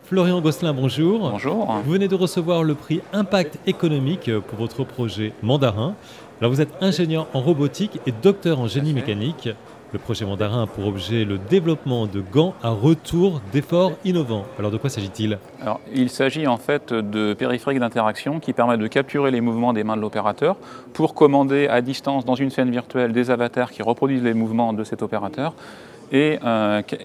Florian Gosselin, bonjour. Bonjour. Vous venez de recevoir le prix Impact économique pour votre projet Mandarin. Alors vous êtes ingénieur en robotique et docteur en génie mécanique. Le projet Mandarin a pour objet le développement de gants à retour d'efforts innovants. Alors de quoi s'agit-il? Alors, il s'agit en fait de périphériques d'interaction qui permettent de capturer les mouvements des mains de l'opérateur pour commander à distance dans une scène virtuelle des avatars qui reproduisent les mouvements de cet opérateur et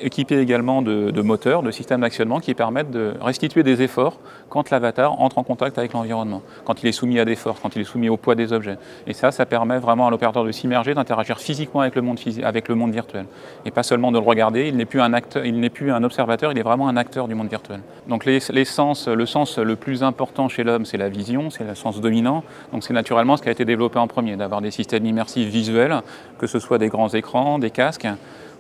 équipés également de moteurs, de systèmes d'actionnement qui permettent de restituer des efforts quand l'avatar entre en contact avec l'environnement, quand il est soumis à des forces, quand il est soumis au poids des objets. Et ça permet vraiment à l'opérateur de s'immerger, d'interagir physiquement avec le monde virtuel. Et pas seulement de le regarder, il n'est plus un acteur, il n'est plus un observateur, il est vraiment un acteur du monde virtuel. Donc le sens le plus important chez l'homme, c'est la vision, c'est le sens dominant. Donc c'est naturellement ce qui a été développé en premier, d'avoir des systèmes immersifs visuels, que ce soit des grands écrans, des casques.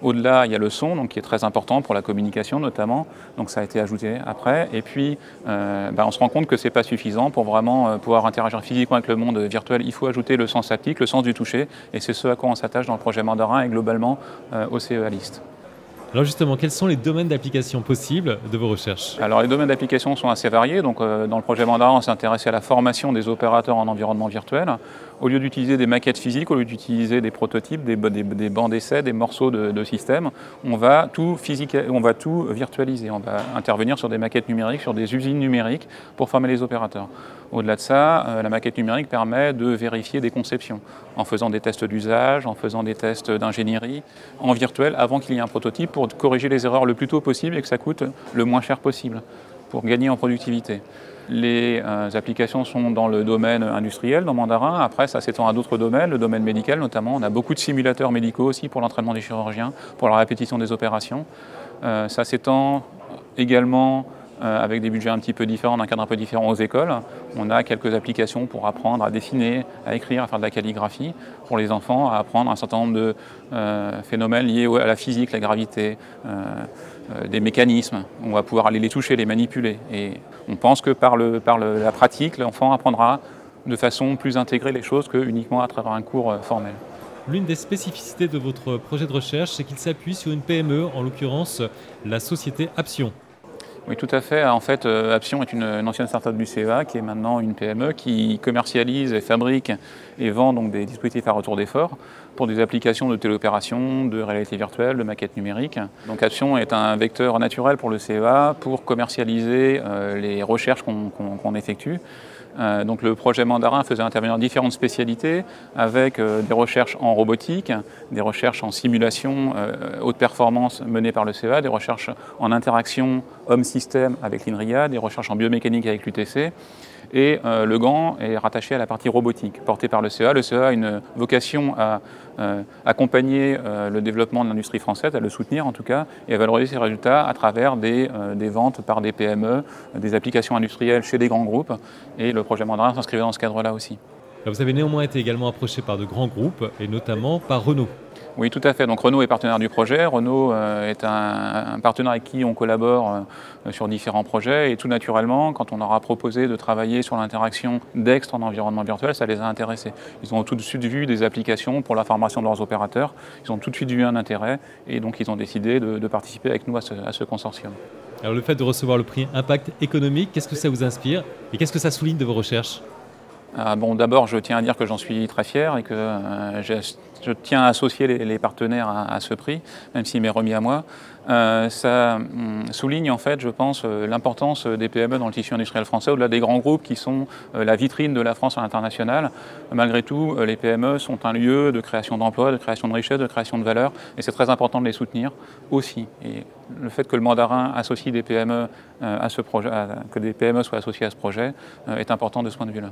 Au-delà, il y a le son, donc, qui est très important pour la communication notamment, donc ça a été ajouté après. Et puis, on se rend compte que ce n'est pas suffisant pour vraiment pouvoir interagir physiquement avec le monde virtuel. Il faut ajouter le sens haptique, le sens du toucher, et c'est ce à quoi on s'attache dans le projet Mandarin et globalement au CEA List. Alors justement, quels sont les domaines d'application possibles de vos recherches? Alors les domaines d'application sont assez variés. Donc, dans le projet Mandarin, on s'est intéressé à la formation des opérateurs en environnement virtuel. Au lieu d'utiliser des maquettes physiques, au lieu d'utiliser des prototypes, des bancs d'essai, des morceaux de système, on va tout virtualiser. On va intervenir sur des maquettes numériques, sur des usines numériques pour former les opérateurs. Au-delà de ça, la maquette numérique permet de vérifier des conceptions en faisant des tests d'usage, en faisant des tests d'ingénierie en virtuel avant qu'il y ait un prototype pour corriger les erreurs le plus tôt possible et que ça coûte le moins cher possible pour gagner en productivité. Les applications sont dans le domaine industriel, dans Mandarin. Après, ça s'étend à d'autres domaines, le domaine médical notamment. On a beaucoup de simulateurs médicaux aussi pour l'entraînement des chirurgiens, pour la répétition des opérations. Ça s'étend également avec des budgets un petit peu différents, d'un cadre un peu différent aux écoles. On a quelques applications pour apprendre à dessiner, à écrire, à faire de la calligraphie, pour les enfants, à apprendre un certain nombre de phénomènes liés à la physique, la gravité, des mécanismes. On va pouvoir aller les toucher, les manipuler. Et on pense que par la pratique, l'enfant apprendra de façon plus intégrée les choses que uniquement à travers un cours formel. L'une des spécificités de votre projet de recherche, c'est qu'il s'appuie sur une PME, en l'occurrence la société Apsion. Oui, tout à fait. En fait, Apsion est une ancienne start-up du CEA qui est maintenant une PME qui commercialise et fabrique et vend donc des dispositifs à retour d'effort pour des applications de téléopération, de réalité virtuelle, de maquettes numériques. Donc Apsion est un vecteur naturel pour le CEA pour commercialiser les recherches qu'on effectue. Donc le projet Mandarin faisait intervenir différentes spécialités avec des recherches en robotique, des recherches en simulation haute performance menées par le CEA, des recherches en interaction homme-système avec l'INRIA, des recherches en biomécanique avec l'UTC. Et le gant est rattaché à la partie robotique portée par le CEA. Le CEA a une vocation à accompagner le développement de l'industrie française, à le soutenir en tout cas, et à valoriser ses résultats à travers des ventes par des PME, des applications industrielles chez des grands groupes. Et le projet Mandarin s'inscrivait dans ce cadre-là aussi. Vous avez néanmoins été également approché par de grands groupes, et notamment par Renault. Oui, tout à fait. Donc Renault est partenaire du projet. Renault est un partenaire avec qui on collabore sur différents projets. Et tout naturellement, quand on leur a proposé de travailler sur l'interaction d'Extre en environnement virtuel, ça les a intéressés. Ils ont tout de suite vu des applications pour la formation de leurs opérateurs. Ils ont tout de suite vu un intérêt. Et donc ils ont décidé de participer avec nous à ce consortium. Alors le fait de recevoir le prix Impact économique, qu'est-ce que ça vous inspire et qu'est-ce que ça souligne de vos recherches? D'abord, je tiens à dire que j'en suis très fier et que je tiens à associer les partenaires à ce prix, même s'il m'est remis à moi. Ça souligne en fait, je pense, l'importance des PME dans le tissu industriel français, au-delà des grands groupes qui sont la vitrine de la France à l'international. Malgré tout, les PME sont un lieu de création d'emplois, de création de richesse, de création de valeur, et c'est très important de les soutenir aussi. Et le fait que le Mandarin associe des PME à ce projet, que des PME soient associées à ce projet, est important de ce point de vue-là.